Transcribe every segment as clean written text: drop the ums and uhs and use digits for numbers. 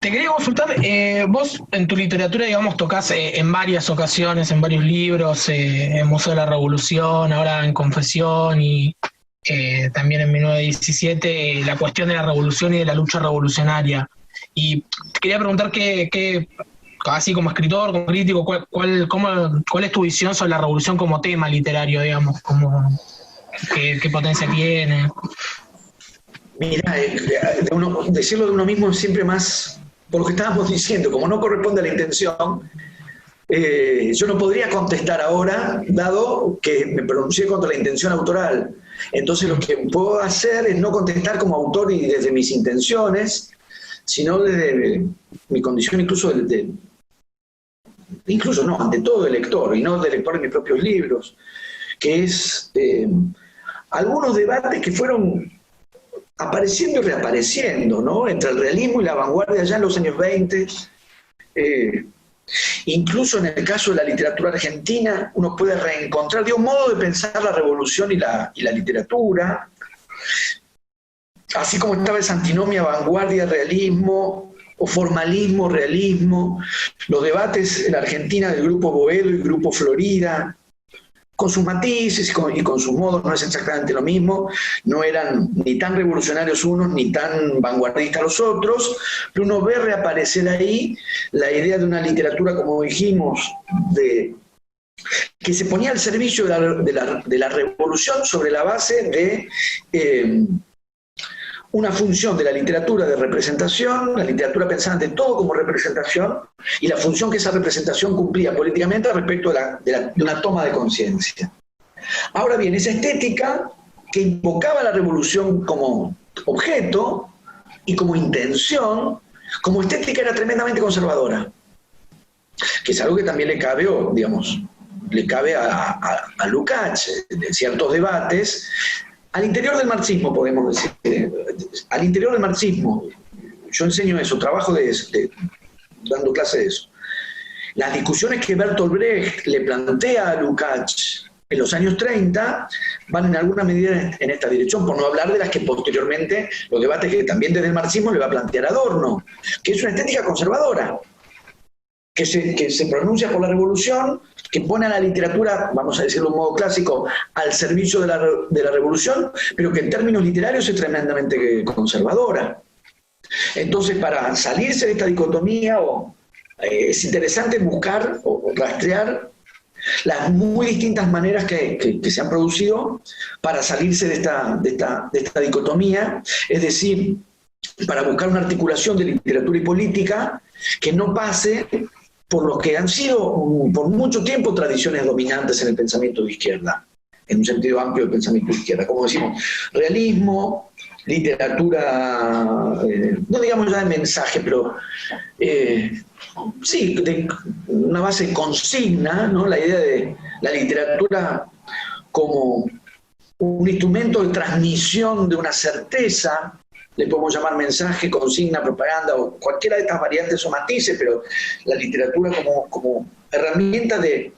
Te quería consultar, vos en tu literatura, digamos, tocas en varias ocasiones, en varios libros, en Museo de la Revolución, ahora en Confesión y también en 1917, la cuestión de la revolución y de la lucha revolucionaria. Y te quería preguntar así como escritor, como crítico, cuál es tu visión sobre la revolución como tema literario, digamos, qué potencia tiene. Mira, decirlo de uno mismo es siempre más, por lo que estábamos diciendo, como no corresponde a la intención, yo no podría contestar ahora, dado que me pronuncié contra la intención autoral. Entonces lo que puedo hacer es no contestar como autor y desde mis intenciones, sino desde mi condición incluso no, ante todo de lector, y no de lector de mis propios libros, que es algunos debates que fueron apareciendo y reapareciendo, ¿no? Entre el realismo y la vanguardia ya en los años 20, incluso en el caso de la literatura argentina, uno puede reencontrar de un modo de pensar la revolución y la literatura, así como estaba esa antinomia vanguardia-realismo o formalismo-realismo, los debates en Argentina del Grupo Boedo y Grupo Florida, con sus matices y con sus modos, no es exactamente lo mismo, no eran ni tan revolucionarios unos ni tan vanguardistas los otros, pero uno ve reaparecer ahí la idea de una literatura, como dijimos, que se ponía al servicio de la revolución sobre la base de una función de la literatura de representación, la literatura pensaba ante todo como representación, y la función que esa representación cumplía políticamente respecto de una toma de conciencia. Ahora bien, esa estética que invocaba la revolución como objeto y como intención, como estética era tremendamente conservadora, que es algo que también le cabe, digamos, le cabe a Lukács en ciertos debates, al interior del marxismo, podemos decir, al interior del marxismo. Yo enseño eso, trabajo dando clase de eso. Las discusiones que Bertolt Brecht le plantea a Lukács en los años 30 van en alguna medida en esta dirección, por no hablar de las que posteriormente, los debates que también desde el marxismo le va a plantear Adorno, que es una estética conservadora, que se pronuncia por la revolución, que pone a la literatura, vamos a decirlo de un modo clásico, al servicio de la revolución, pero que en términos literarios es tremendamente conservadora. Entonces, para salirse de esta dicotomía, es interesante buscar o rastrear las muy distintas maneras que se han producido para salirse de esta dicotomía, es decir, para buscar una articulación de literatura y política que no pase por lo que han sido por mucho tiempo tradiciones dominantes en el pensamiento de izquierda, en un sentido amplio del pensamiento de izquierda, como decimos, realismo, literatura, no digamos ya de mensaje, pero sí, de una base de consigna, ¿no? La idea de la literatura como un instrumento de transmisión de una certeza, le podemos llamar mensaje, consigna, propaganda, o cualquiera de estas variantes o matices, pero la literatura como herramienta de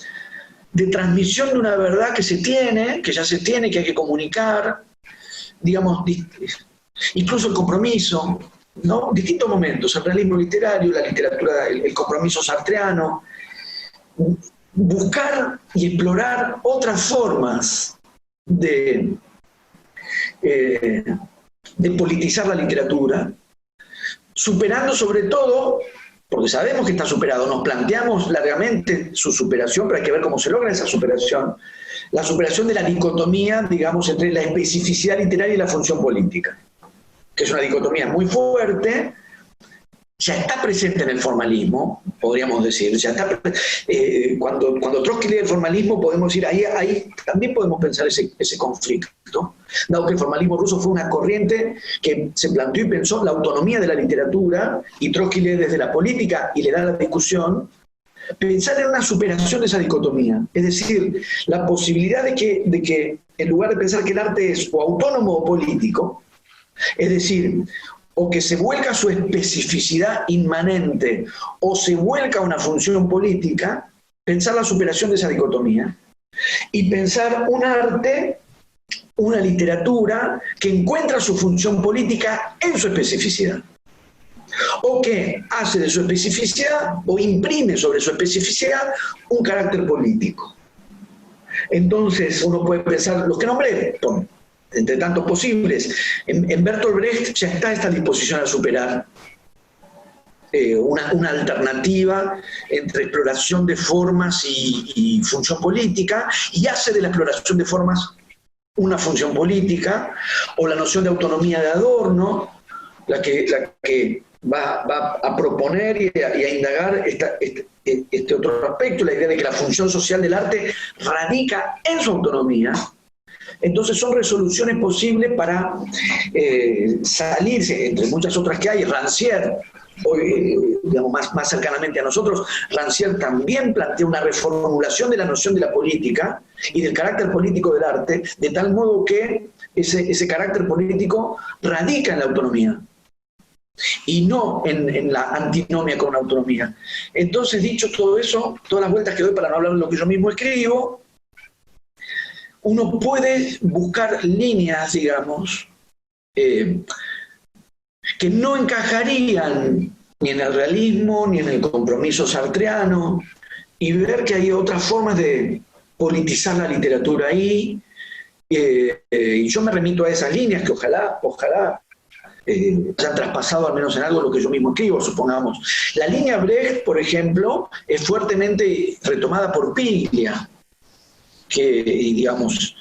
transmisión de una verdad que ya se tiene, que hay que comunicar, digamos, incluso el compromiso, ¿no? Distintos momentos, el realismo literario, la literatura, el compromiso sartreano, buscar y explorar otras formas de politizar la literatura, superando sobre todo, porque sabemos que está superado, nos planteamos largamente su superación, pero hay que ver cómo se logra esa superación, la superación de la dicotomía, digamos, entre la especificidad literaria y la función política, que es una dicotomía muy fuerte, ya está presente en el formalismo, podríamos decir, ya está, cuando Trotsky lee el formalismo, podemos decir, ahí también podemos pensar ese conflicto, dado que el formalismo ruso fue una corriente que se planteó y pensó la autonomía de la literatura, y Trotsky lee desde la política y le da la discusión, pensar en una superación de esa dicotomía, es decir, la posibilidad de que en lugar de pensar que el arte es o autónomo o político, es decir, o que se vuelca a su especificidad inmanente o se vuelca a una función política, pensar la superación de esa dicotomía y pensar un arte, una literatura que encuentra su función política en su especificidad. o que hace de su especificidad o imprime sobre su especificidad un carácter político. Entonces uno puede pensar, los que nombré, entre tantos posibles, en Bertolt Brecht ya está esta disposición a superar una alternativa entre exploración de formas y función política, y hace de la exploración de formas una función política, o la noción de autonomía de Adorno, la que va a proponer y a indagar este otro aspecto, la idea de que la función social del arte radica en su autonomía. Entonces son resoluciones posibles para salirse, entre muchas otras que hay. Rancière, hoy, digamos, más cercanamente a nosotros, Rancière también plantea una reformulación de la noción de la política y del carácter político del arte, de tal modo que ese carácter político radica en la autonomía y no en la antinomia con la autonomía. Entonces, dicho todo eso, todas las vueltas que doy para no hablar de lo que yo mismo escribo, uno puede buscar líneas, digamos, que no encajarían ni en el realismo ni en el compromiso sartreano, y ver que hay otras formas de politizar la literatura ahí, y yo me remito a esas líneas que ojalá hayan traspasado al menos en algo lo que yo mismo escribo, supongamos. La línea Brecht, por ejemplo, es fuertemente retomada por Piglia, que, digamos,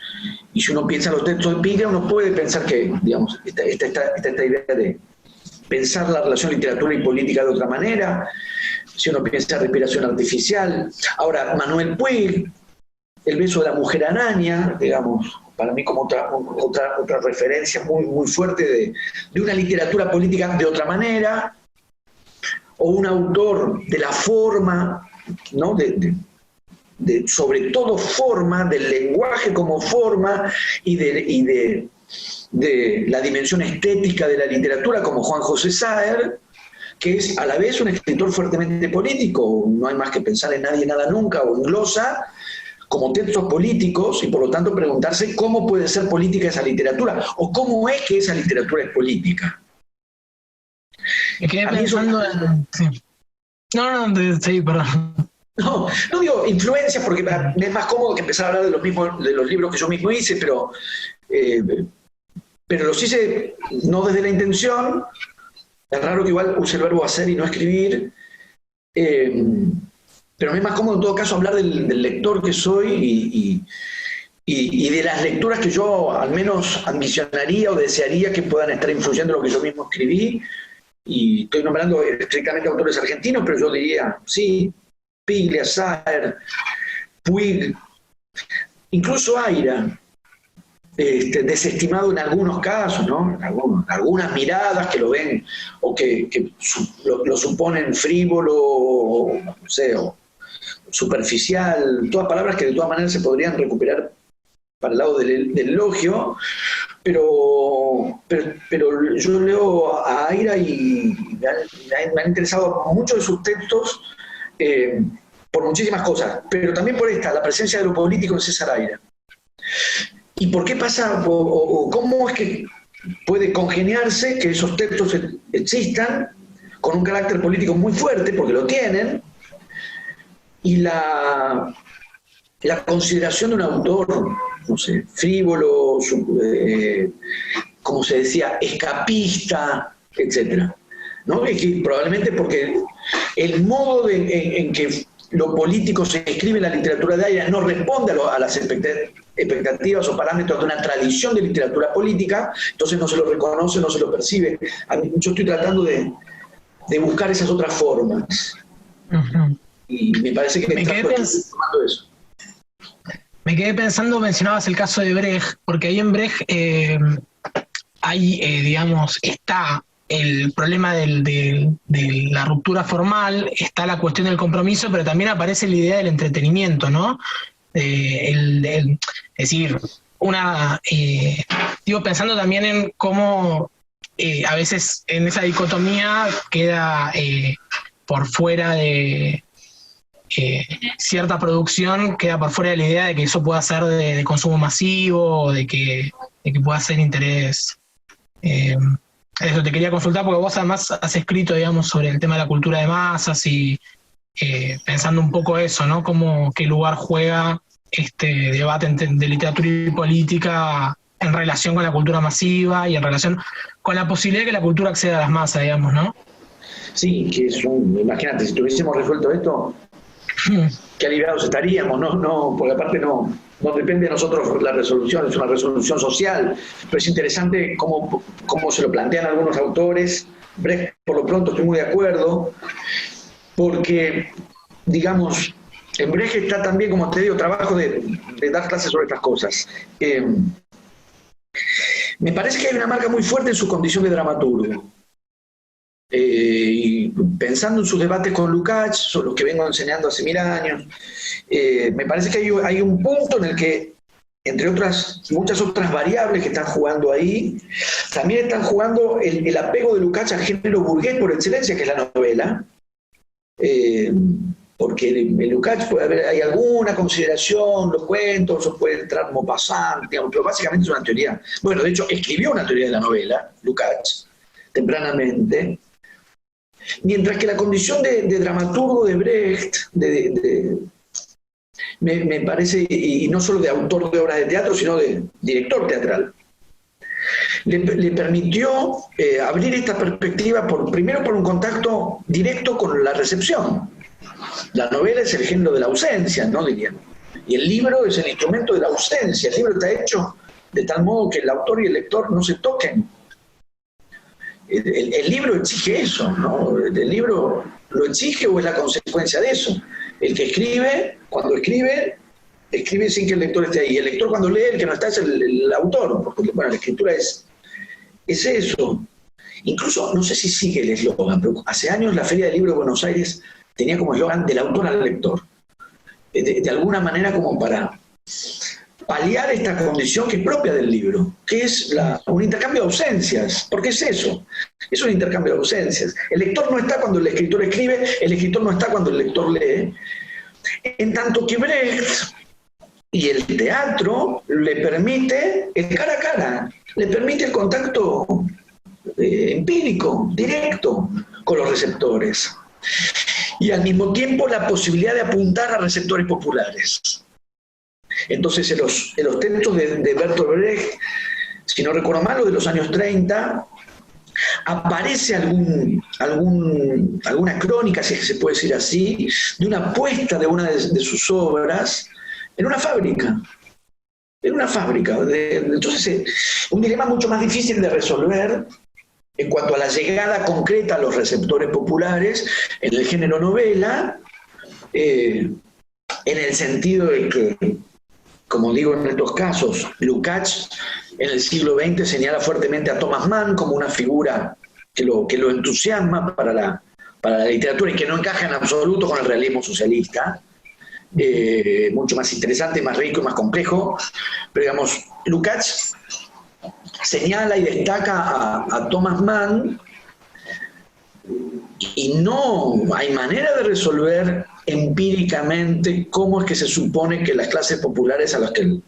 y si uno piensa en los textos de Piglia, uno puede pensar que, digamos, esta idea de pensar la relación literatura y política de otra manera, si uno piensa en respiración artificial. Ahora, Manuel Puig, El beso de la mujer araña, digamos, para mí como otra referencia muy fuerte de una literatura política de otra manera, o un autor de la forma, ¿no? Sobre todo forma, del lenguaje como forma y de la dimensión estética de la literatura, como Juan José Saer, que es a la vez un escritor fuertemente político. No hay más que pensar en Nadie, Nada, Nunca o en Glosa como textos políticos, y por lo tanto preguntarse cómo puede ser política esa literatura, o cómo es que esa literatura es política. Me quedé pensando en... Sí. Sí, perdón. No digo influencias porque me es más cómodo que empezar a hablar de los libros que yo mismo hice, pero los hice no desde la intención. Es raro que igual use el verbo hacer y no escribir, pero me es más cómodo en todo caso hablar del lector que soy y de las lecturas que yo al menos ambicionaría o desearía que puedan estar influyendo en lo que yo mismo escribí. Y estoy nombrando estrictamente autores argentinos, pero yo diría, sí, Piglia, Saer, Puig, incluso Aira, desestimado en algunos casos, ¿no? Algunas miradas que lo ven o que lo suponen frívolo, no sé, o superficial, todas palabras que de todas maneras se podrían recuperar para el lado del elogio, pero yo leo a Aira y me han interesado mucho de sus textos por muchísimas cosas, pero también por la presencia de lo político en César Aira. ¿Y por qué pasa, o cómo es que puede congeniarse que esos textos existan con un carácter político muy fuerte, porque lo tienen, y la consideración de un autor, no sé, frívolo, como se decía, escapista, etcétera, ¿no? Y que probablemente porque el modo en que lo político se escribe en la literatura de Aira no responde a las expectativas o parámetros de una tradición de literatura política, entonces no se lo reconoce, no se lo percibe. Yo estoy tratando de buscar esas otras formas. Uh-huh. Y me parece que tomando eso. Me quedé pensando, mencionabas el caso de Brecht, porque ahí en Brecht digamos, está el problema de la ruptura formal, está la cuestión del compromiso, pero también aparece la idea del entretenimiento, ¿no? Es decir, pensando también en cómo a veces en esa dicotomía queda por fuera de cierta producción, queda por fuera de la idea de que eso pueda ser de consumo masivo, o de que pueda ser interés Eso te quería consultar porque vos además has escrito, digamos, sobre el tema de la cultura de masas y pensando un poco eso, ¿no? Cómo, qué lugar juega este debate de literatura y política en relación con la cultura masiva y en relación con la posibilidad de que la cultura acceda a las masas, digamos, ¿no? Sí, que es imagínate, si tuviésemos resuelto esto, qué aliviados estaríamos, no, por la parte no depende de nosotros la resolución, es una resolución social, pero es interesante cómo se lo plantean algunos autores. Brecht, por lo pronto, estoy muy de acuerdo, porque, digamos, en Brecht está también, como te digo, trabajo de dar clases sobre estas cosas. Me parece que hay una marca muy fuerte en su condición de dramaturgo. Y pensando en sus debates con Lukács, sobre los que vengo enseñando hace 1000 años, me parece que hay un punto en el que, entre otras, muchas otras variables que están jugando ahí, también están jugando el apego de Lukács al género burgués por excelencia, que es la novela, porque en Lukács puede haber, hay alguna consideración, los cuentos, o puede entrar Maupassant, digamos, pero básicamente es una teoría. Bueno, de hecho, escribió una teoría de la novela, Lukács, tempranamente. Mientras que la condición de dramaturgo de Brecht, me parece, y no solo de autor de obras de teatro, sino de director teatral, le permitió abrir esta perspectiva primero por un contacto directo con la recepción. La novela es el género de la ausencia, ¿no? Dirían. Y el libro es el instrumento de la ausencia. El libro está hecho de tal modo que el autor y el lector no se toquen. El libro exige eso, ¿no? El libro lo exige o es la consecuencia de eso. El que escribe, cuando escribe sin que el lector esté ahí. El lector cuando lee, el que no está es el autor, porque bueno, la escritura es eso. Incluso, no sé si sigue el eslogan, pero hace años la Feria del Libro de Buenos Aires tenía como eslogan del autor al lector. De alguna manera como para paliar esta condición que es propia del libro, que es un intercambio de ausencias, porque es eso, es un intercambio de ausencias. El lector no está cuando el escritor escribe, el escritor no está cuando el lector lee, en tanto que Brecht y el teatro le permite el cara a cara, le permite el contacto empírico, directo con los receptores, y al mismo tiempo la posibilidad de apuntar a receptores populares. Entonces, en los textos de Bertolt Brecht, si no recuerdo mal, de los años 30, aparece alguna crónica, si es que se puede decir así, de una puesta de una de sus obras en una fábrica. Entonces, un dilema mucho más difícil de resolver en cuanto a la llegada concreta a los receptores populares en el género novela, en el sentido de que, como digo en estos casos, Lukács en el siglo XX señala fuertemente a Thomas Mann como una figura que lo entusiasma para la literatura y que no encaja en absoluto con el realismo socialista, mucho más interesante, más rico y más complejo. Pero digamos, Lukács señala y destaca a Thomas Mann, y no hay manera de resolver empíricamente cómo es que se supone que las clases populares a las que el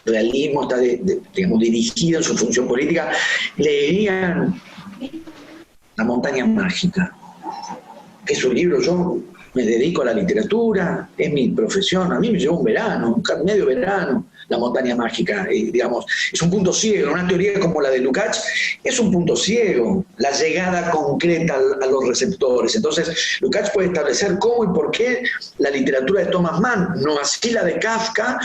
realismo está digamos, dirigido en su función política leerían La montaña mágica, que es un libro. Yo me dedico a la literatura, es mi profesión, a mí me llevó un verano, medio verano, La montaña mágica, digamos, es un punto ciego. Una teoría como la de Lukács es un punto ciego, la llegada concreta a los receptores. Entonces, Lukács puede establecer cómo y por qué la literatura de Thomas Mann, no así la de Kafka,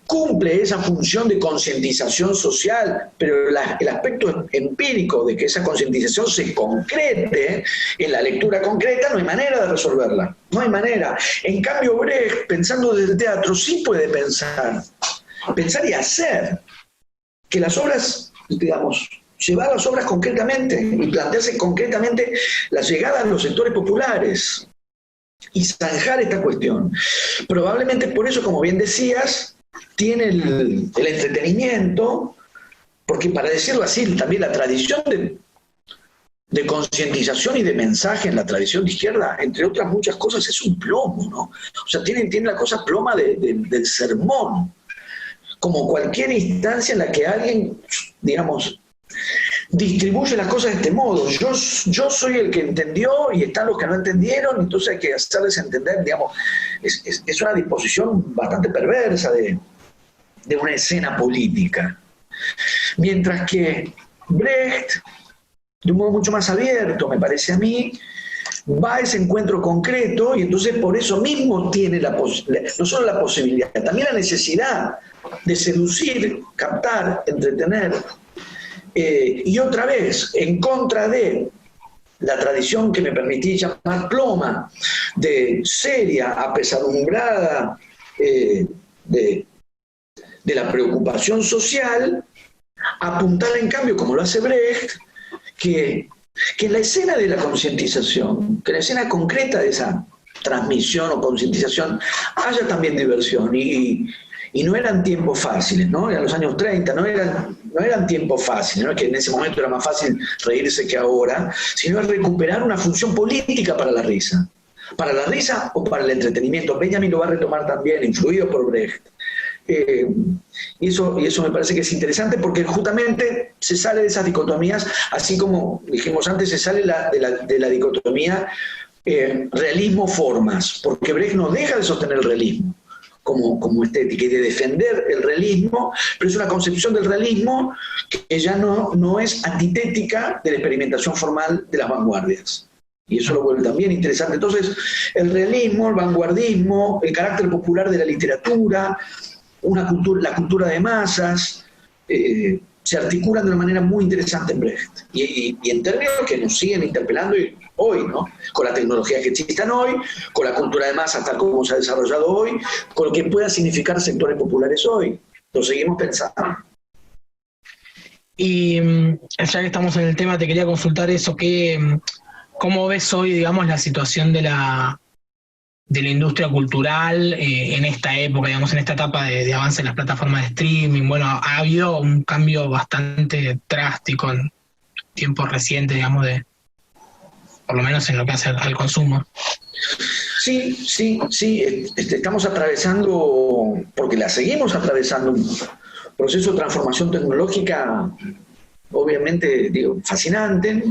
cumple esa función de concientización social, pero el aspecto empírico de que esa concientización se concrete en la lectura concreta, no hay manera de resolverla, no hay manera. En cambio, Brecht, pensando desde el teatro, sí puede pensar y hacer que las obras, digamos, llevar las obras concretamente y plantearse concretamente la llegada a los sectores populares y zanjar esta cuestión. Probablemente por eso, como bien decías, tiene el entretenimiento, porque para decirlo así, también la tradición de concientización y de mensaje en la tradición de izquierda, entre otras muchas cosas, es un plomo, ¿no? O sea, tiene la cosa ploma del sermón, como cualquier instancia en la que alguien, digamos, distribuye las cosas de este modo. Yo soy el que entendió y están los que no entendieron, entonces hay que hacerles entender, digamos, es una disposición bastante perversa de una escena política. Mientras que Brecht, de un modo mucho más abierto, me parece a mí, va a ese encuentro concreto y entonces por eso mismo tiene no solo la posibilidad, también la necesidad de seducir, captar, entretener, y otra vez, en contra de la tradición que me permití llamar ploma, de seria, apesadumbrada, de la preocupación social, apuntar en cambio, como lo hace Brecht, que en la escena de la concientización, que en la escena concreta de esa transmisión o concientización, haya también diversión. Y no eran tiempos fáciles, ¿no? En los años 30 no eran tiempos fáciles, no es que en ese momento era más fácil reírse que ahora, sino recuperar una función política para la risa. Para la risa o para el entretenimiento. Benjamin lo va a retomar también, influido por Brecht. Y eso me parece que es interesante porque justamente se sale de esas dicotomías, así como dijimos antes, se sale de la dicotomía realismo-formas, porque Brecht no deja de sostener el realismo como estética y de defender el realismo, pero es una concepción del realismo que ya no es antitética de la experimentación formal de las vanguardias. Y eso lo vuelve también interesante. Entonces, el realismo, el vanguardismo, el carácter popular de la literatura, la cultura de masas, se articulan de una manera muy interesante en Brecht. Y en términos que nos siguen interpelando hoy, ¿no? Con la tecnología que existan hoy, con la cultura de masas tal como se ha desarrollado hoy, con lo que pueda significar sectores populares hoy. Lo seguimos pensando. Y ya que estamos en el tema, te quería consultar eso, ¿cómo ves hoy, digamos, la situación de la industria cultural en esta época, digamos, en esta etapa de avance en las plataformas de streaming? Bueno, ha habido un cambio bastante drástico en tiempos recientes, digamos, por lo menos en lo que hace al consumo. Sí, estamos atravesando, porque la seguimos atravesando, un proceso de transformación tecnológica, obviamente, digo, fascinante.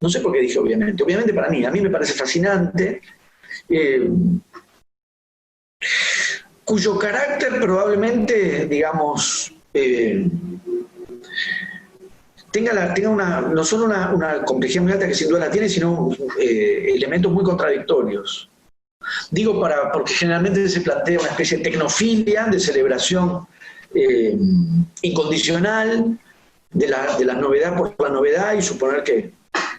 No sé por qué dije obviamente para mí, a mí me parece fascinante, cuyo carácter probablemente, digamos, tenga no solo una complejidad muy alta, que sin duda la tiene, sino elementos muy contradictorios. Digo porque generalmente se plantea una especie de tecnofilia, de celebración incondicional de la novedad por la novedad, y suponer que,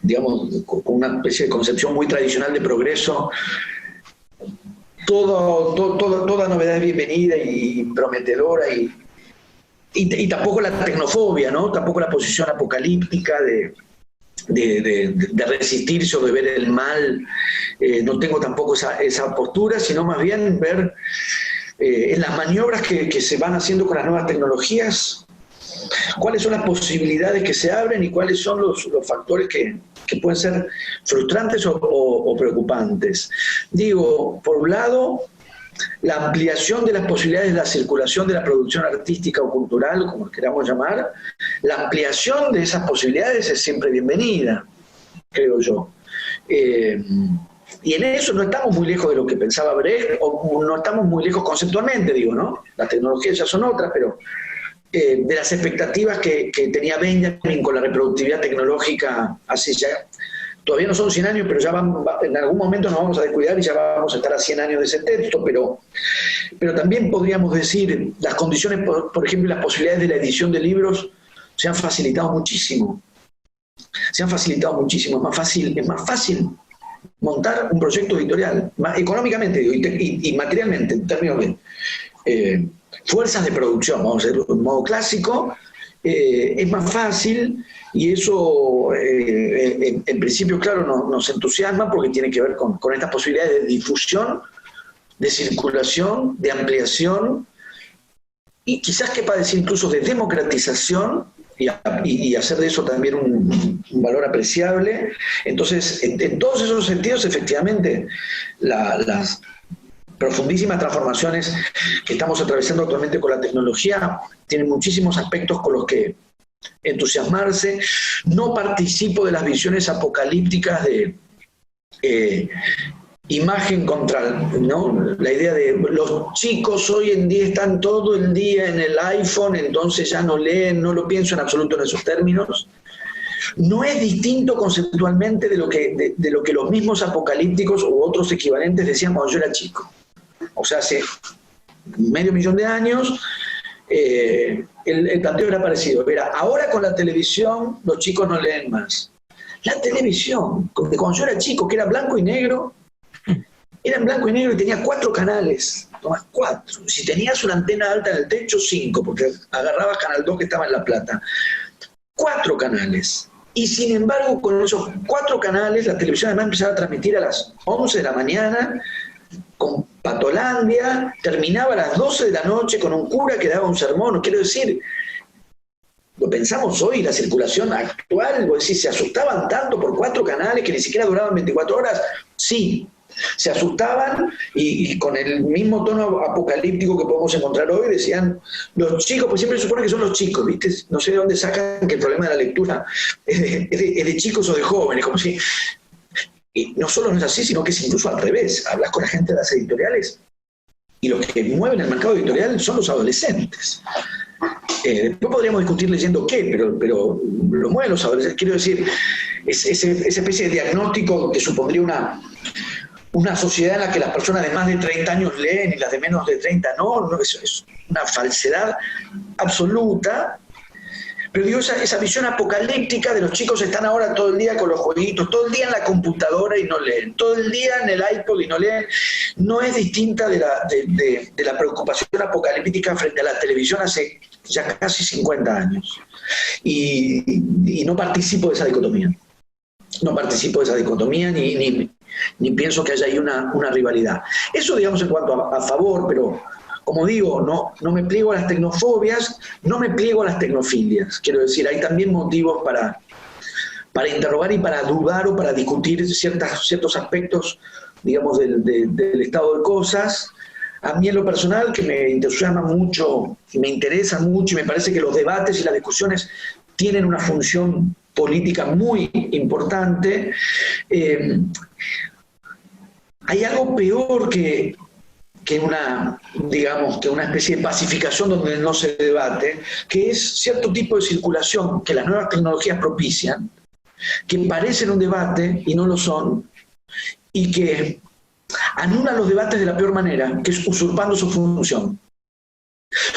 digamos, con una especie de concepción muy tradicional de progreso, toda novedad es bienvenida y prometedora, y tampoco la tecnofobia, ¿no? Tampoco la posición apocalíptica de resistirse o de ver el mal. No tengo tampoco esa postura, sino más bien ver en las maniobras que se van haciendo con las nuevas tecnologías, cuáles son las posibilidades que se abren y cuáles son los factores que pueden ser frustrantes o preocupantes. Digo, por un lado, la ampliación de las posibilidades de la circulación de la producción artística o cultural, como queramos llamar, la ampliación de esas posibilidades es siempre bienvenida, creo yo. Y en eso no estamos muy lejos de lo que pensaba Brecht, o no estamos muy lejos conceptualmente, digo, ¿no? Las tecnologías ya son otras, pero de las expectativas que tenía Benjamin con la reproductividad tecnológica hace ya, todavía no son 100 años, pero ya en algún momento nos vamos a descuidar y ya vamos a estar a 100 años de ese texto, pero también podríamos decir, las condiciones, por ejemplo, las posibilidades de la edición de libros se han facilitado muchísimo. Es más fácil montar un proyecto editorial, económicamente y materialmente, en términos de fuerzas de producción, vamos a decirlo de un modo clásico, es más fácil, y eso en principio, claro, nos entusiasma porque tiene que ver con estas posibilidades de difusión, de circulación, de ampliación, y quizás quepa decir incluso de democratización, y hacer de eso también un valor apreciable. Entonces, en todos esos sentidos, efectivamente, las profundísimas transformaciones que estamos atravesando actualmente con la tecnología tienen muchísimos aspectos con los que entusiasmarse. No participo de las visiones apocalípticas de imagen contra, ¿no? La idea de los chicos hoy en día están todo el día en el iPhone, entonces ya no leen, no lo pienso en absoluto en esos términos. No es distinto conceptualmente de lo que los mismos apocalípticos u otros equivalentes decían cuando yo era chico. O sea, hace medio millón de años el planteo era parecido. Era, ahora con la televisión los chicos no leen más. La televisión, cuando yo era chico, que era blanco y negro, era en blanco y negro y tenía 4 canales. Tomás 4. Si tenías una antena alta en el techo, 5, porque agarrabas Canal 2 que estaba en La Plata. 4 canales. Y sin embargo, con esos 4 canales, la televisión además empezaba a transmitir a las 11 de la mañana, con Patolandia, terminaba a las 12 de la noche con un cura que daba un sermón. Quiero decir, lo pensamos hoy, la circulación actual, vos decís, ¿se asustaban tanto por 4 canales que ni siquiera duraban 24 horas? Sí, se asustaban y con el mismo tono apocalíptico que podemos encontrar hoy, decían, los chicos, pues siempre se supone que son los chicos, ¿viste? No sé de dónde sacan que el problema de la lectura es de chicos o de jóvenes, como si... Y no solo no es así, sino que es incluso al revés. Hablas con la gente de las editoriales y los que mueven el mercado editorial son los adolescentes. Después podríamos discutir leyendo qué, pero lo mueven los adolescentes. Quiero decir, esa especie de diagnóstico que supondría una sociedad en la que las personas de más de 30 años leen y las de menos de 30 no, es una falsedad absoluta. Pero digo, esa visión apocalíptica de los chicos están ahora todo el día con los jueguitos, todo el día en la computadora y no leen, todo el día en el iPod y no leen, no es distinta de la preocupación apocalíptica frente a la televisión hace ya casi 50 años. Y no participo de esa dicotomía. No participo de esa dicotomía ni pienso que haya ahí una rivalidad. Eso, digamos, en cuanto a favor, pero... Como digo, no me pliego a las tecnofobias, no me pliego a las tecnofilias. Quiero decir, hay también motivos para interrogar y para dudar o para discutir ciertos aspectos, digamos, del estado de cosas. A mí en lo personal, que me entusiasma mucho, me interesa mucho y me parece que los debates y las discusiones tienen una función política muy importante, hay algo peor que una especie de pacificación donde no se debate, que es cierto tipo de circulación que las nuevas tecnologías propician, que parecen un debate y no lo son, y que anulan los debates de la peor manera, que es usurpando su función.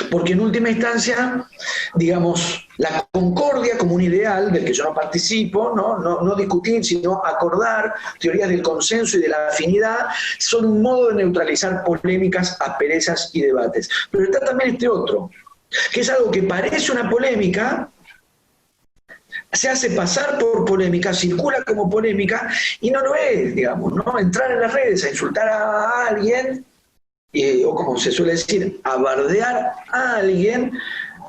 Porque en última instancia, digamos, la concordia como un ideal del que yo no participo, no discutir, sino acordar teorías del consenso y de la afinidad, son un modo de neutralizar polémicas, asperezas y debates. Pero está también este otro, que es algo que parece una polémica, se hace pasar por polémica, circula como polémica y no lo es, digamos, ¿no? Entrar en las redes a insultar a alguien, o como se suele decir, a bardear a alguien.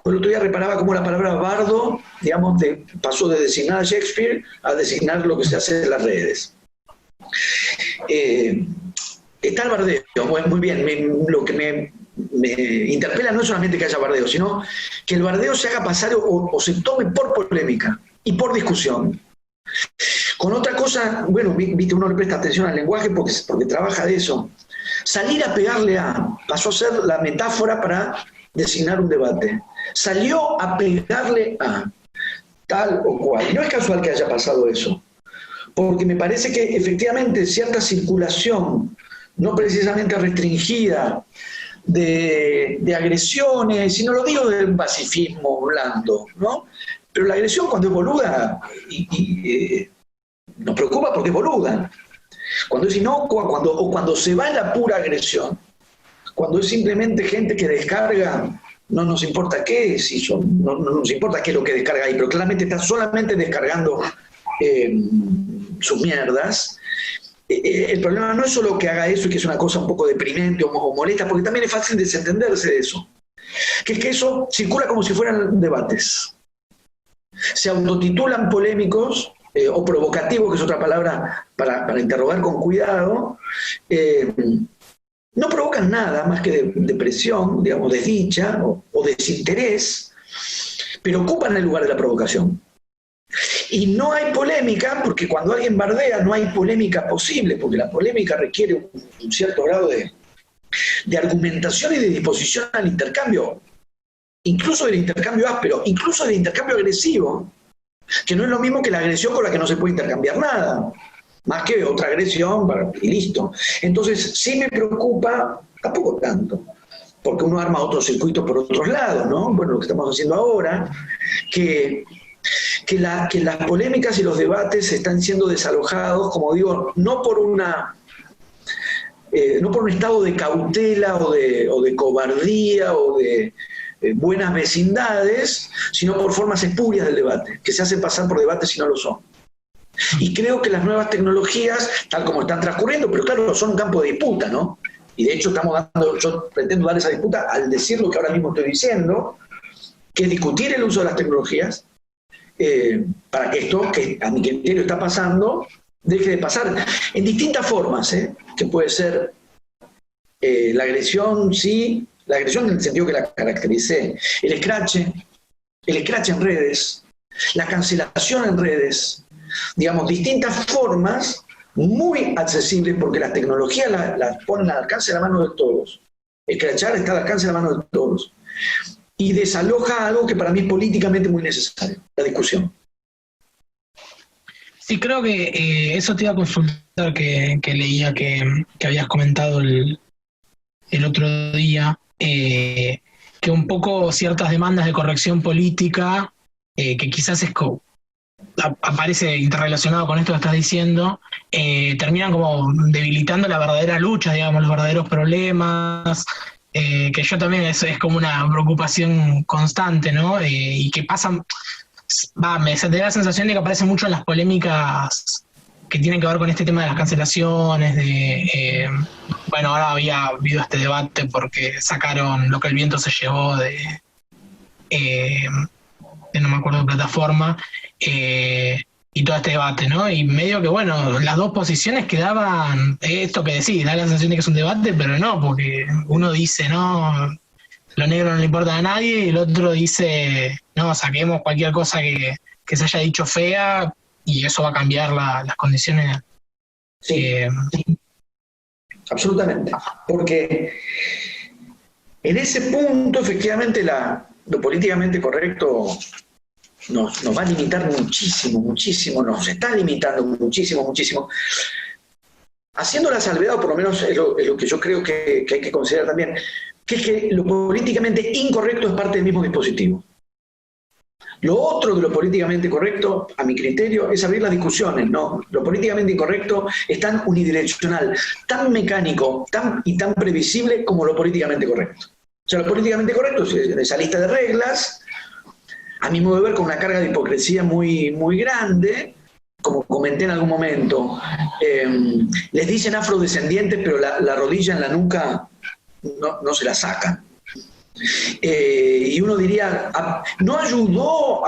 El otro día reparaba cómo la palabra bardo, digamos, pasó de designar a Shakespeare a designar lo que se hace en las redes. Está el bardeo, bueno, muy bien, lo que me interpela no es solamente que haya bardeo, sino que el bardeo se haga pasar o se tome por polémica y por discusión. Con otra cosa, bueno, viste, uno le presta atención al lenguaje porque trabaja de eso. Salir a pegarle pasó a ser la metáfora para designar un debate. Salió a pegarle a tal o cual. Y no es casual que haya pasado eso, porque me parece que efectivamente cierta circulación, no precisamente restringida, de agresiones, y no lo digo del pacifismo blando, ¿no? Pero la agresión cuando es boluda, nos preocupa porque es boluda. Cuando es inocua, cuando se va en la pura agresión, cuando es simplemente gente que descarga, no nos importa qué es, no nos importa qué es lo que descarga ahí, pero claramente está solamente descargando sus mierdas. El problema no es solo que haga eso y que es una cosa un poco deprimente o molesta, porque también es fácil desentenderse de eso. Que es que eso circula como si fueran debates. Se autotitulan polémicos o provocativos, que es otra palabra para interrogar con cuidado, no provocan nada más que depresión, digamos, desdicha o desinterés, pero ocupan el lugar de la provocación. Y no hay polémica, porque cuando alguien bardea no hay polémica posible, porque la polémica requiere un cierto grado de argumentación y de disposición al intercambio, incluso del intercambio áspero, incluso del intercambio agresivo, que no es lo mismo que la agresión con la que no se puede intercambiar nada, más que otra agresión y listo. Entonces sí me preocupa, tampoco tanto, porque uno arma otros circuitos por otros lados, ¿no? Bueno, lo que estamos haciendo ahora, que las polémicas y los debates están siendo desalojados, como digo, no por un estado de cautela o de cobardía o de buenas vecindades, sino por formas espurias del debate, que se hacen pasar por debates y no lo son. Y creo que las nuevas tecnologías, tal como están transcurriendo, pero claro, son un campo de disputa, ¿no? Y de hecho yo pretendo dar esa disputa al decir lo que ahora mismo estoy diciendo, que es discutir el uso de las tecnologías, para que esto, que a mi criterio está pasando, deje de pasar en distintas formas, que puede ser la agresión, sí, la agresión en el sentido que la caractericé, el escrache en redes, la cancelación en redes, digamos, distintas formas muy accesibles porque las tecnologías las ponen al alcance de la mano de todos. Escrachar está al alcance de la mano de todos. Y desaloja algo que para mí es políticamente muy necesario, la discusión. Sí, creo que eso te iba a consultar, que leía que habías comentado el otro día, que un poco ciertas demandas de corrección política, que quizás aparece interrelacionado con esto que estás diciendo, terminan como debilitando la verdadera lucha, digamos, los verdaderos problemas, que yo también es como una preocupación constante, ¿no? Y que pasan, me da la sensación de que aparecen mucho en las polémicas que tienen que ver con este tema de las cancelaciones, bueno, ahora había habido este debate porque sacaron Lo que el viento se llevó de no me acuerdo de plataforma, y todo este debate, ¿no? Y medio que, bueno, las dos posiciones quedaban, esto que decís, da la sensación de que es un debate, pero no, porque uno dice, no, lo negro no le importa a nadie, y el otro dice, no, saquemos cualquier cosa que se haya dicho fea, y eso va a cambiar las condiciones. Sí, absolutamente. Porque en ese punto, efectivamente, lo políticamente correcto nos va a limitar muchísimo, muchísimo, nos está limitando muchísimo, muchísimo. Haciendo la salvedad, o por lo menos es lo que yo creo que hay que considerar también, que es que lo políticamente incorrecto es parte del mismo dispositivo. Lo otro de lo políticamente correcto, a mi criterio, es abrir las discusiones, ¿no? Lo políticamente incorrecto es tan unidireccional, tan mecánico y tan previsible como lo políticamente correcto. O sea, lo políticamente correcto es esa lista de reglas, a mi modo de ver, con una carga de hipocresía muy, muy grande, como comenté en algún momento. Les dicen afrodescendientes, pero la rodilla en la nuca no se la sacan. Y uno diría, no ayudó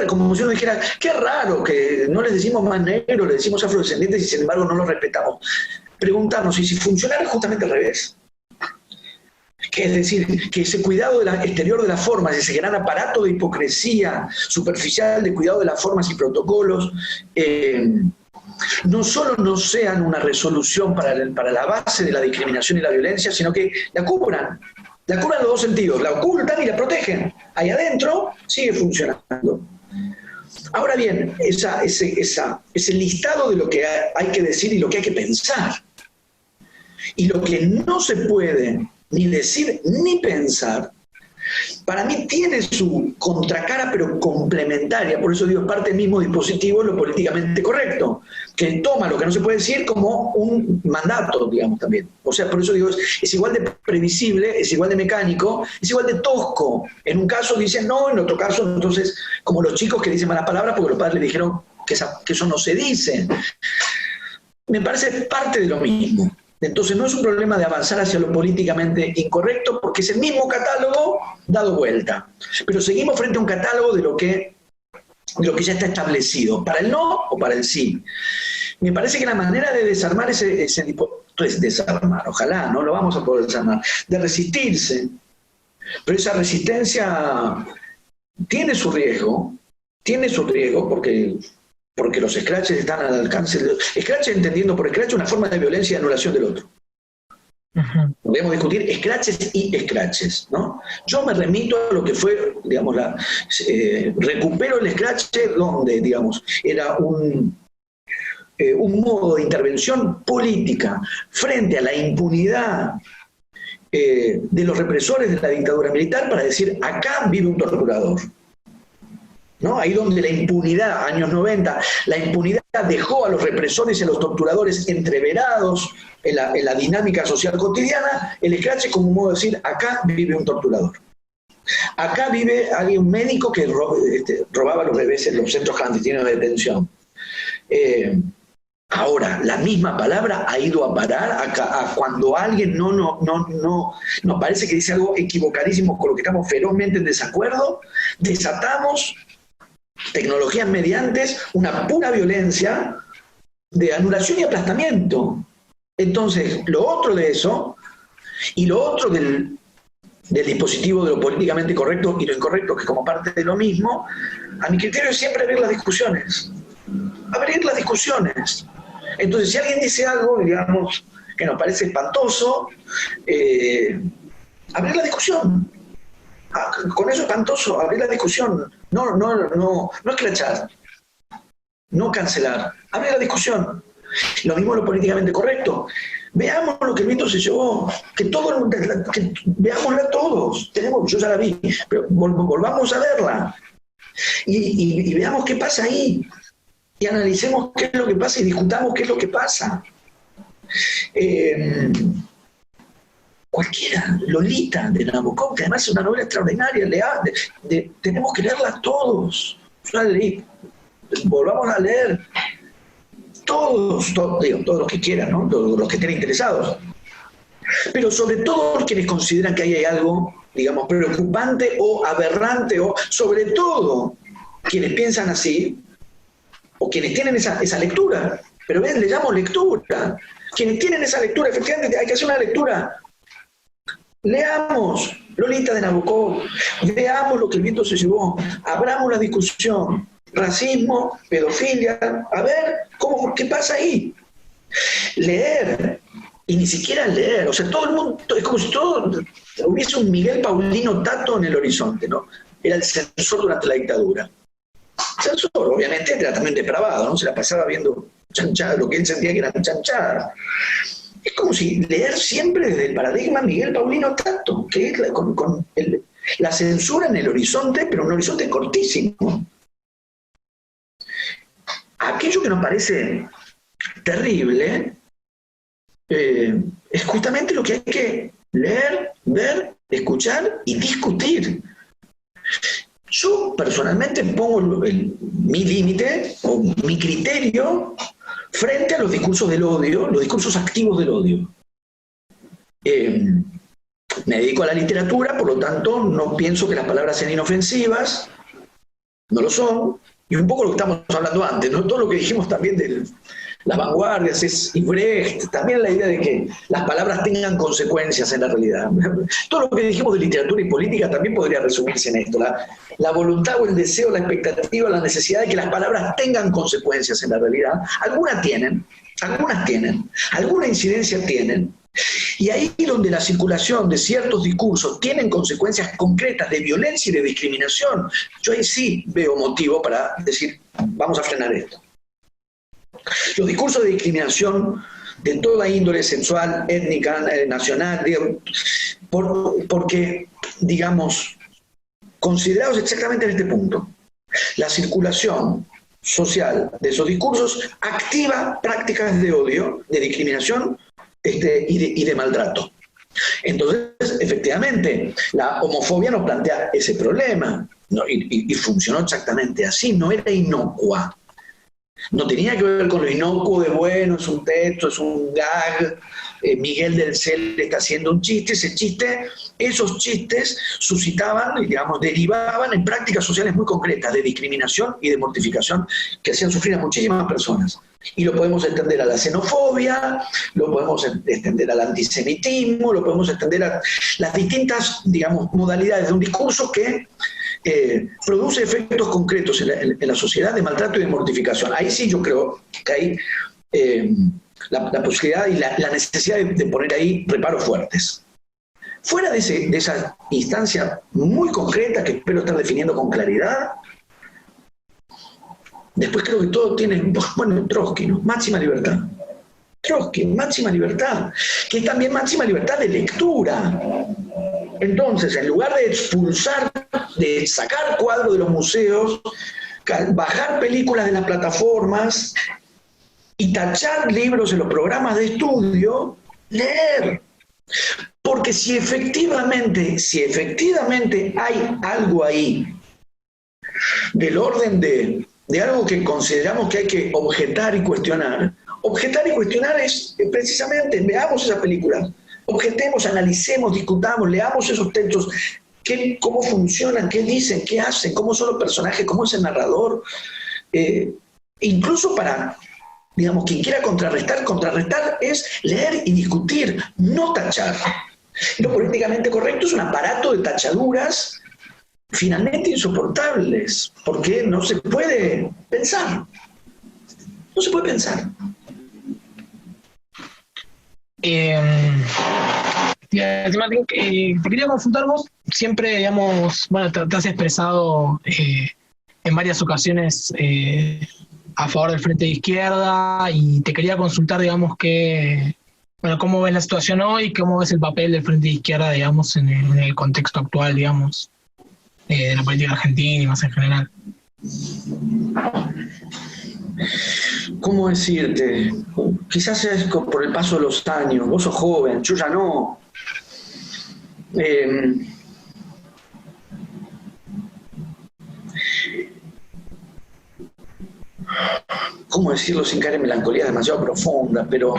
como si uno dijera, qué raro que no les decimos más negros, les decimos afrodescendientes y sin embargo no los respetamos. Preguntarnos, ¿y si funcionara justamente al revés? Que es decir, que ese cuidado exterior de las formas, ese gran aparato de hipocresía superficial de cuidado de las formas y protocolos, no solo no sean una resolución para la base de la discriminación y la violencia, sino que la cubran en los dos sentidos, la ocultan y la protegen. Ahí adentro sigue funcionando. Ahora bien, ese listado de lo que hay que decir y lo que hay que pensar, y lo que no se puede ni decir ni pensar, para mí tiene su contracara pero complementaria, por eso digo, es parte del mismo dispositivo lo políticamente correcto, que toma lo que no se puede decir como un mandato, digamos, también. O sea, por eso digo, es igual de previsible, es igual de mecánico, es igual de tosco. En un caso dicen no, en otro caso, entonces, como los chicos que dicen malas palabras porque los padres les dijeron que eso no se dice. Me parece parte de lo mismo. Entonces no es un problema de avanzar hacia lo políticamente incorrecto, porque es el mismo catálogo dado vuelta. Pero seguimos frente a un catálogo de lo que ya está establecido, para el no o para el sí. Me parece que la manera de desarmar ese tipo, pues desarmar, ojalá, no lo vamos a poder desarmar, de resistirse, pero esa resistencia tiene su riesgo porque los scratches están al alcance. Scratches, entendiendo por scratch una forma de violencia y anulación del otro. Podemos discutir scratches y scratches, ¿no? Yo me remito a lo que fue, digamos, recupero el scratch donde, digamos, era un modo de intervención política frente a la impunidad de los represores de la dictadura militar para decir, acá vive un torturador. ¿No? Ahí donde la impunidad, años 90, la impunidad dejó a los represores y a los torturadores entreverados en la dinámica social cotidiana, el scratch es como un modo de decir, acá vive un torturador. Acá vive alguien médico que robaba a los bebés en los centros clandestinos de detención. Ahora, la misma palabra ha ido a parar a cuando alguien nos parece que dice algo equivocadísimo con lo que estamos ferozmente en desacuerdo, desatamos tecnologías mediantes una pura violencia de anulación y aplastamiento. Entonces, lo otro de eso, y lo otro del dispositivo de lo políticamente correcto y lo incorrecto, que como parte de lo mismo, a mi criterio es siempre abrir las discusiones. Abrir las discusiones. Entonces, si alguien dice algo, digamos, que nos parece espantoso, abrir la discusión. Con eso espantoso, abrir la discusión. No escrachar, no cancelar, abrir la discusión. Lo mismo lo políticamente correcto. Veamos lo que el viento se llevó, veámosla todos. Yo ya la vi, pero volvamos a verla. Y veamos qué pasa ahí. Y analicemos qué es lo que pasa y discutamos qué es lo que pasa. Cualquiera, Lolita de Nabokov, que además es una novela extraordinaria, tenemos que leerla todos. Yo la leí, volvamos a leer todos los que quieran, ¿no? Todos los que estén interesados. Pero sobre todo quienes consideran que ahí hay algo, digamos, preocupante o aberrante, o sobre todo quienes piensan así, o quienes tienen esa lectura. Pero ven, le llamo lectura. Quienes tienen esa lectura, efectivamente hay que hacer una lectura. Leamos Lolita de Nabokov, veamos lo que el viento se llevó, abramos la discusión, racismo, pedofilia, a ver qué pasa ahí. Leer, y ni siquiera leer, o sea, todo el mundo, es como si hubiese un Miguel Paulino Tato en el horizonte, ¿no? Era el censor durante la dictadura. Censor, obviamente, era también depravado, ¿no? Se la pasaba viendo chanchadas, lo que él sentía que eran chanchadas. Es como si leer siempre desde el paradigma Miguel Paulino Tato, que es con la censura en el horizonte, pero un horizonte cortísimo. Aquello que nos parece terrible es justamente lo que hay que leer, ver, escuchar y discutir. Yo personalmente pongo mi límite o mi criterio frente a los discursos del odio, los discursos activos del odio. Me dedico a la literatura, por lo tanto no pienso que las palabras sean inofensivas, no lo son, y un poco lo que estamos hablando antes, ¿no? Todo lo que dijimos también de las vanguardias, y Brecht, también la idea de que las palabras tengan consecuencias en la realidad. Todo lo que dijimos de literatura y política también podría resumirse en esto, la voluntad o el deseo, la expectativa, la necesidad de que las palabras tengan consecuencias en la realidad. Algunas tienen, alguna incidencia tienen, y ahí donde la circulación de ciertos discursos tienen consecuencias concretas de violencia y de discriminación, yo ahí sí veo motivo para decir, vamos a frenar esto. Los discursos de discriminación de toda índole sexual, étnica, nacional, porque, digamos, considerados exactamente en este punto, la circulación social de esos discursos activa prácticas de odio, de discriminación y de maltrato. Entonces, efectivamente, la homofobia nos plantea ese problema, ¿no? Y funcionó exactamente así, no era inocua. No tenía que ver con lo inocuo de, bueno, es un texto, es un gag, Miguel del Cel está haciendo un chiste, esos chistes suscitaban, digamos, derivaban en prácticas sociales muy concretas de discriminación y de mortificación que hacían sufrir a muchísimas personas. Y lo podemos extender a la xenofobia, lo podemos extender al antisemitismo, lo podemos extender a las distintas, digamos, modalidades de un discurso que produce efectos concretos en la sociedad de maltrato y de mortificación. Ahí sí yo creo que hay la posibilidad y la necesidad de poner ahí reparos fuertes. Fuera de esa instancia muy concreta que espero estar definiendo con claridad, después creo que todo tiene, bueno, Trotsky, ¿no? Máxima libertad. Trotsky, máxima libertad, que es también máxima libertad de lectura. Entonces, en lugar de expulsar, de sacar cuadros de los museos, bajar películas de las plataformas y tachar libros en los programas de estudio, leer. Porque si efectivamente hay algo ahí del orden de algo que consideramos que hay que objetar y cuestionar es precisamente, veamos esas películas, objetemos, analicemos, discutamos, leamos esos textos, cómo funcionan, qué dicen, qué hacen, cómo son los personajes, cómo es el narrador, incluso para, digamos, quien quiera contrarrestar es leer y discutir, no tachar. Lo políticamente correcto es un aparato de tachaduras finalmente insoportables, porque no se puede pensar. No se puede pensar. Martín, te quería consultar vos, siempre, digamos, bueno, te has expresado en varias ocasiones a favor del Frente de Izquierda, y te quería consultar, digamos, cómo ves la situación hoy, cómo ves el papel del Frente de Izquierda, digamos, en el contexto actual, digamos, de la política argentina y más en general. ¿Cómo decirte? Quizás es por el paso de los años. Vos sos joven, yo ya no. ¿Cómo decirlo sin caer en melancolía demasiado profunda? Pero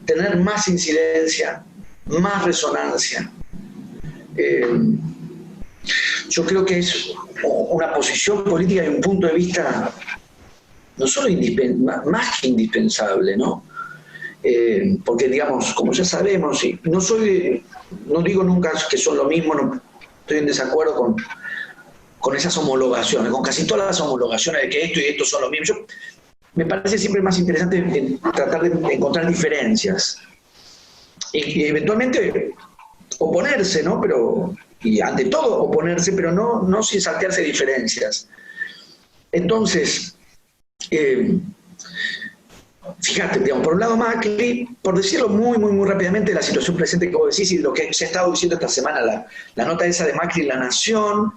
tener más incidencia, más resonancia. Yo creo que es una posición política y un punto de vista no solo más que indispensable, ¿no? Porque, digamos, como ya sabemos, y no digo nunca que son lo mismo, no estoy en desacuerdo con esas homologaciones, con casi todas las homologaciones de que esto y esto son lo mismo. Me parece siempre más interesante tratar de encontrar diferencias y eventualmente oponerse, ¿no? Y ante todo oponerse, pero no sin saltearse diferencias. Entonces, fíjate, digamos, por un lado Macri, por decirlo muy, muy, muy rápidamente, la situación presente que vos decís y lo que se ha estado diciendo esta semana, la nota esa de Macri en La Nación,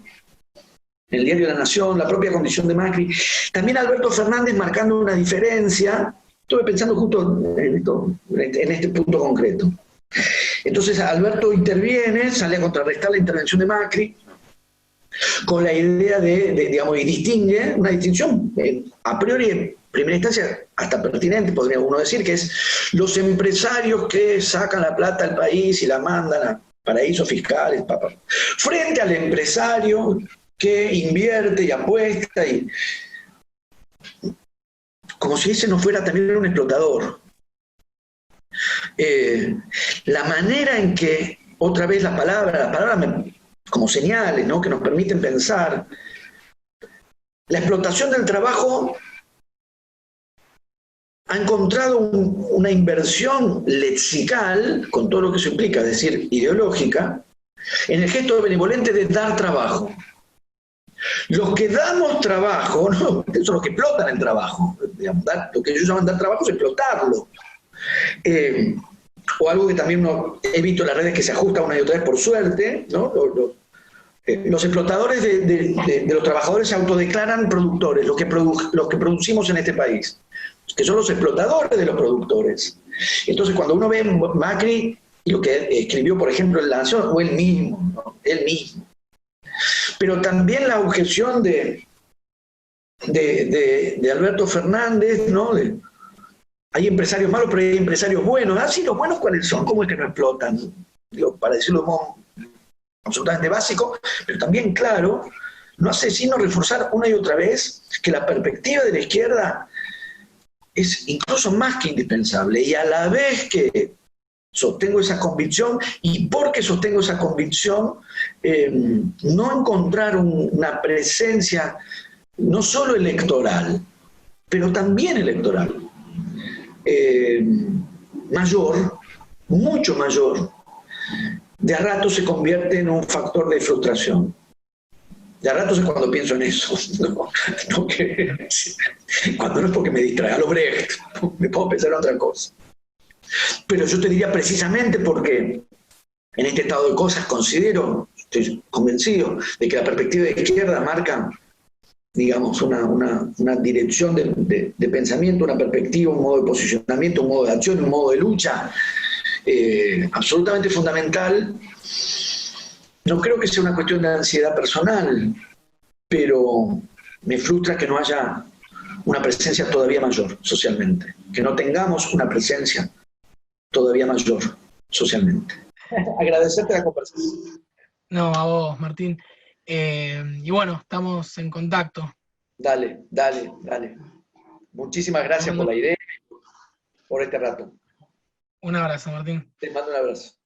en el diario La Nación, la propia condición de Macri, también Alberto Fernández marcando una diferencia. Estuve pensando justo en este punto concreto. Entonces Alberto interviene, sale a contrarrestar la intervención de Macri con la idea digamos, y distingue una distinción a priori en primera instancia hasta pertinente, podría uno decir, que es los empresarios que sacan la plata al país y la mandan a paraísos fiscales, frente al empresario que invierte y apuesta, y como si ese no fuera también un explotador. La manera en que, otra vez las palabras como señales, ¿no?, que nos permiten pensar, la explotación del trabajo ha encontrado una inversión lexical, con todo lo que eso implica, es decir, ideológica, en el gesto benevolente de dar trabajo. Los que damos trabajo, ¿no?, son los que explotan el trabajo. Digamos, lo que ellos llaman dar trabajo es explotarlo. O algo que también he visto en las redes que se ajusta una y otra vez por suerte, ¿no? Los explotadores de los trabajadores se autodeclaran productores, los que producimos en este país, que son los explotadores de los productores. Entonces, cuando uno ve Macri y lo que escribió, por ejemplo, en La Nación, o él mismo, ¿no?, él mismo. Pero también la objeción de Alberto Fernández, ¿no?, hay empresarios malos, pero hay empresarios buenos. Ah, sí, los buenos, ¿cuáles son? ¿Cómo es que no explotan? Digo, para decirlo de modo absolutamente básico, pero también claro, no hace sino reforzar una y otra vez que la perspectiva de la izquierda es incluso más que indispensable, y a la vez que sostengo esa convicción, y porque sostengo esa convicción, no encontrar una presencia no solo electoral, pero también electoral, mayor, mucho mayor, de a rato se convierte en un factor de frustración. De a rato es cuando pienso en eso, cuando no es porque me distrae, a lo Brecht, me puedo pensar en otra cosa. Pero yo te diría precisamente porque en este estado de cosas considero, estoy convencido, de que la perspectiva de izquierda marca, digamos, una dirección de pensamiento, una perspectiva, un modo de posicionamiento, un modo de acción, un modo de lucha absolutamente fundamental. No creo que sea una cuestión de ansiedad personal, pero me frustra que no haya una presencia todavía mayor socialmente, que no tengamos una presencia todavía mayor socialmente. Agradecerte la conversación. No, a vos, Martín. Y bueno, estamos en contacto. Dale, dale, dale. Muchísimas gracias por la idea, por este rato. Un abrazo, Martín. Te mando un abrazo.